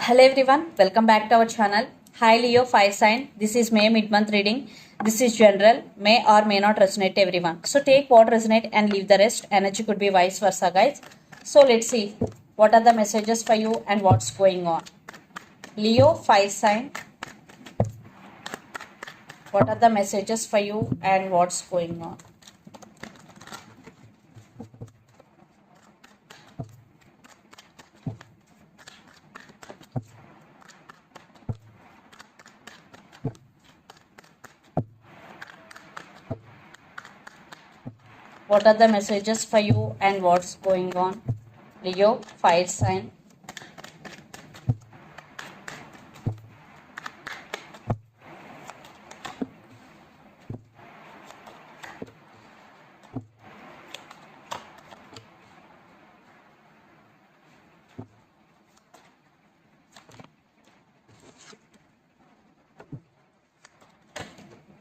Hello everyone, welcome back to our channel. Hi Leo Fire Sign. This is May mid-month reading. This is general, may or may not resonate to everyone. So take what resonate and leave the rest. Energy could be vice versa, guys. So let's see what are the messages for you and what's going on. Leo Fire Sign. What are the messages for you and what's going on? What are the messages for you and what's going on? Leo, fire sign.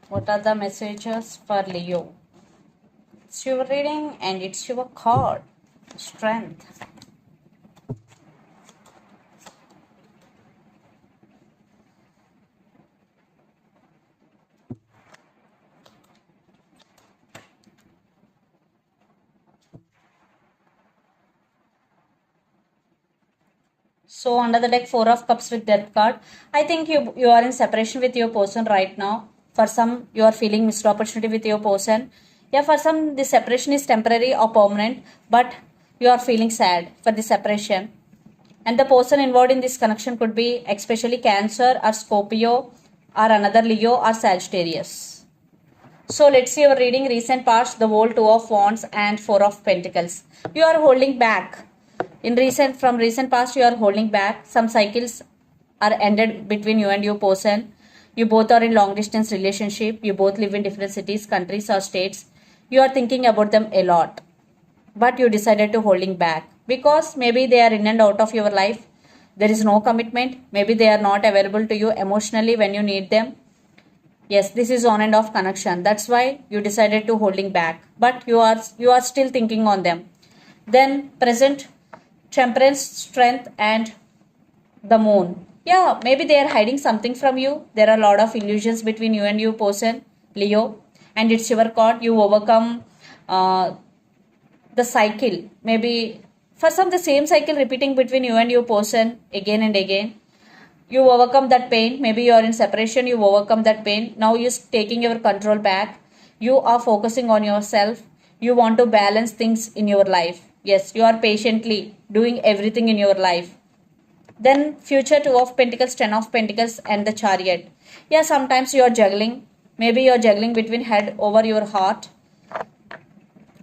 What are the messages for Leo? It's your reading and it's your card. Strength. So under the deck, 4 of Cups with Death card. I think you are in separation with your person right now. For some, you are feeling missed opportunity with your person. Yeah, for some, the separation is temporary or permanent, but you are feeling sad for the separation. And the person involved in this connection could be especially Cancer or Scorpio or another Leo or Sagittarius. So let's see your reading. Recent past, the whole 2 of Wands and 4 of Pentacles. You are holding back. From recent past, you are holding back. Some cycles are ended between you and your person. You both are in long distance relationship. You both live in different cities, countries or states. You are thinking about them a lot. But you decided to holding back. Because maybe they are in and out of your life. There is no commitment. Maybe they are not available to you emotionally when you need them. Yes, this is on and off connection. That's why you decided to holding back. But you are still thinking on them. Then present Temperance, Strength and the Moon. Yeah, maybe they are hiding something from you. There are a lot of illusions between you and your person, Leo. And it's your card. You overcome the cycle. Maybe for some the same cycle repeating between you and your person again and again. You overcome that pain. Maybe you are in separation. You overcome that pain. Now you're taking your control back. You are focusing on yourself. You want to balance things in your life. Yes, you are patiently doing everything in your life. Then future 2 of Pentacles, 10 of Pentacles and the Chariot. Yeah, sometimes you are juggling. Maybe you are juggling between head over your heart.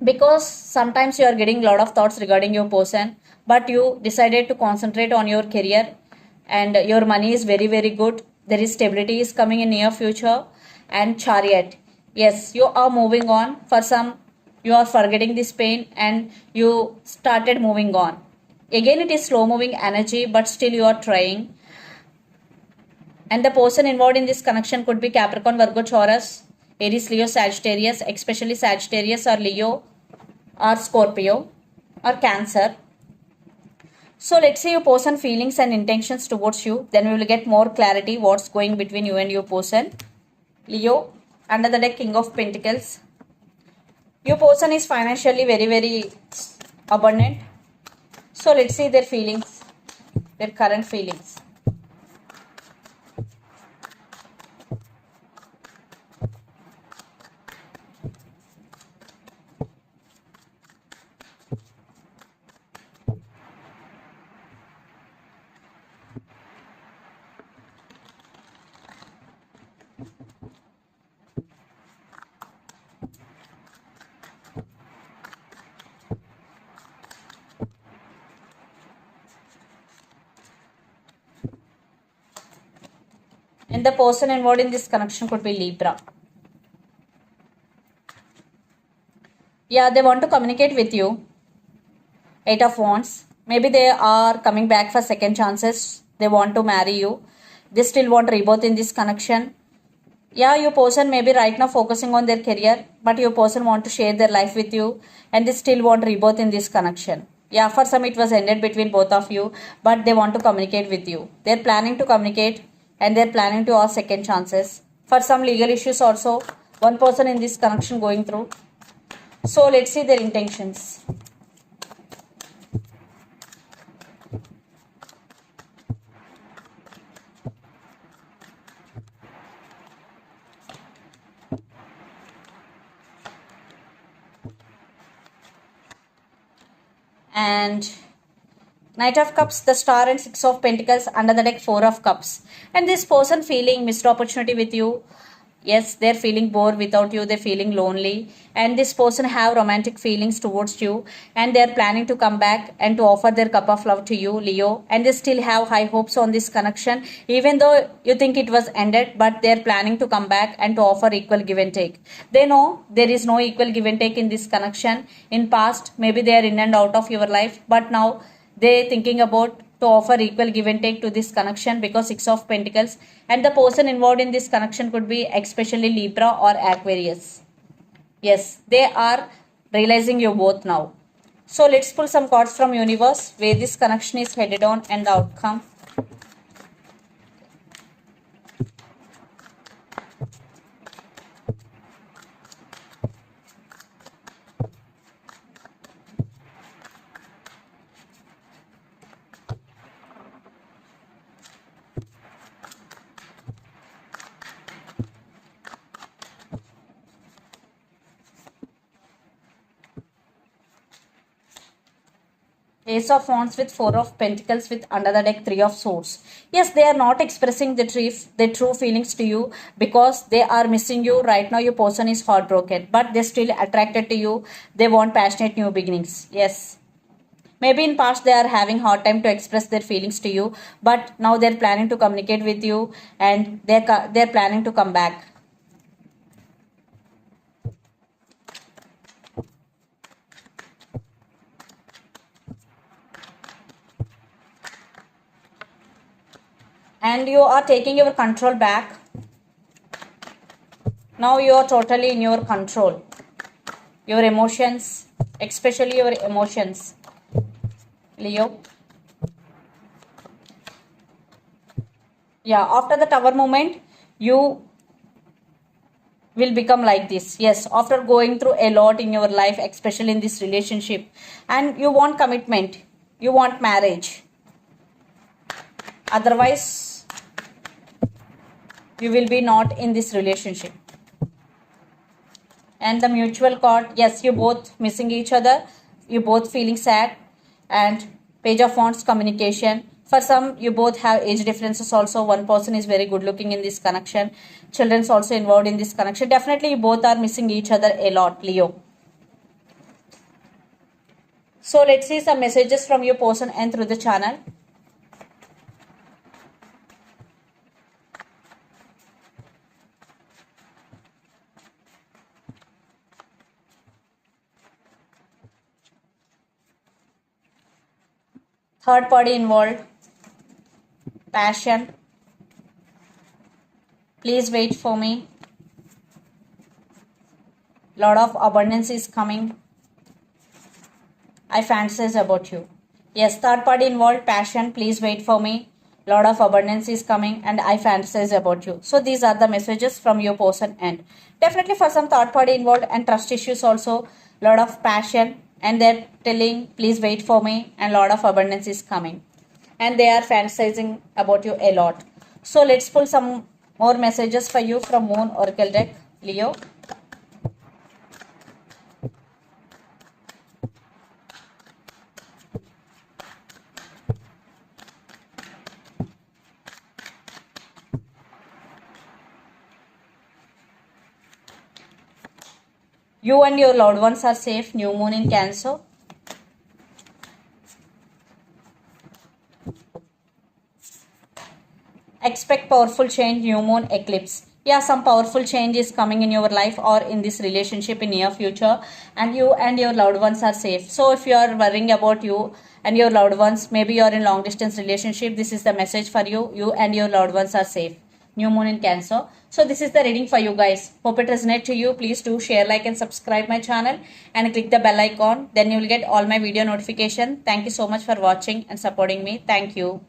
Because sometimes you are getting a lot of thoughts regarding your person. But you decided to concentrate on your career. And your money is very, very good. There is stability is coming in near future. And Chariot. Yes, you are moving on. For some, you are forgetting this pain and you started moving on. Again, it is slow moving energy, but still you are trying. And the person involved in this connection could be Capricorn, Virgo, Taurus, Aries, Leo, Sagittarius, especially Sagittarius or Leo or Scorpio or Cancer. So let's see your person feelings and intentions towards you. Then we will get more clarity what's going between you and your person. Leo, under the deck, King of Pentacles. Your person is financially very, very abundant. So let's see their feelings, their current feelings. And the person involved in this connection could be Libra. Yeah, they want to communicate with you. 8 of Wands. Maybe they are coming back for second chances. They want to marry you. They still want rebirth in this connection. Yeah, your person may be right now focusing on their career. But your person want to share their life with you. And they still want rebirth in this connection. Yeah, for some it was ended between both of you, but they want to communicate with you. They're planning to communicate and they're planning to ask second chances. For some legal issues also, one person in this connection going through. So let's see their intentions. And Knight of Cups, the Star, and Six of Pentacles. Under the deck, Four of Cups. And this person feeling missed opportunity with you. Yes, they're feeling bored without you. They're feeling lonely. And this person have romantic feelings towards you. And they're planning to come back and to offer their cup of love to you, Leo. And they still have high hopes on this connection. Even though you think it was ended, but they're planning to come back and to offer equal give and take. They know there is no equal give and take in this connection. In past, maybe they are in and out of your life. But now, they thinking about to offer equal give and take to this connection because Six of Pentacles, and the person involved in this connection could be especially Libra or Aquarius. Yes, they are realizing you both now. So let's pull some cards from universe where this connection is headed on and the outcome. Ace of Wands with Four of Pentacles with under the deck Three of Swords. Yes, they are not expressing their true feelings to you because they are missing you. Right now, your person is heartbroken, but they're still attracted to you. They want passionate new beginnings. Yes. Maybe in past they are having hard time to express their feelings to you, but now they're planning to communicate with you and they're planning to come back. And you are taking your control back. Now you are totally in your control. Your emotions, especially your emotions, Leo. Yeah, after the Tower moment, you will become like this. Yes, after going through a lot in your life, especially in this relationship, and you want commitment, you want marriage. Otherwise, you will be not in this relationship. And the mutual card, yes, you both missing each other, you both feeling sad. And Page of Wands, communication. For some, you both have age differences also. One person is very good looking in this connection. Children's also involved in this connection. Definitely you both are missing each other a lot, Leo. So let's see some messages from your person and through the channel. Third party involved. Passion. Please wait for me. Lot of abundance is coming. I fantasize about you. Yes, third party involved. Passion. Please wait for me. Lot of abundance is coming and I fantasize about you. So these are the messages from your person and definitely for some third party involved and trust issues also. Lot of passion and they're telling please wait for me and lot of abundance is coming. And they are fantasizing about you a lot. So let's pull some more messages for you from Moon Oracle deck, Leo. You and your loved ones are safe. New moon in Cancer. Expect powerful change, new moon, eclipse. Yeah, some powerful change is coming in your life or in this relationship in near future. And you and your loved ones are safe. So if you are worrying about you and your loved ones, maybe you are in long distance relationship, this is the message for you. You and your loved ones are safe. new moon in Cancer. So this is the reading for you guys. Hope it resonates to you. Please do share, like and subscribe my channel and click the bell icon. Then you will get all my video notification. Thank you so much for watching and supporting me. Thank you.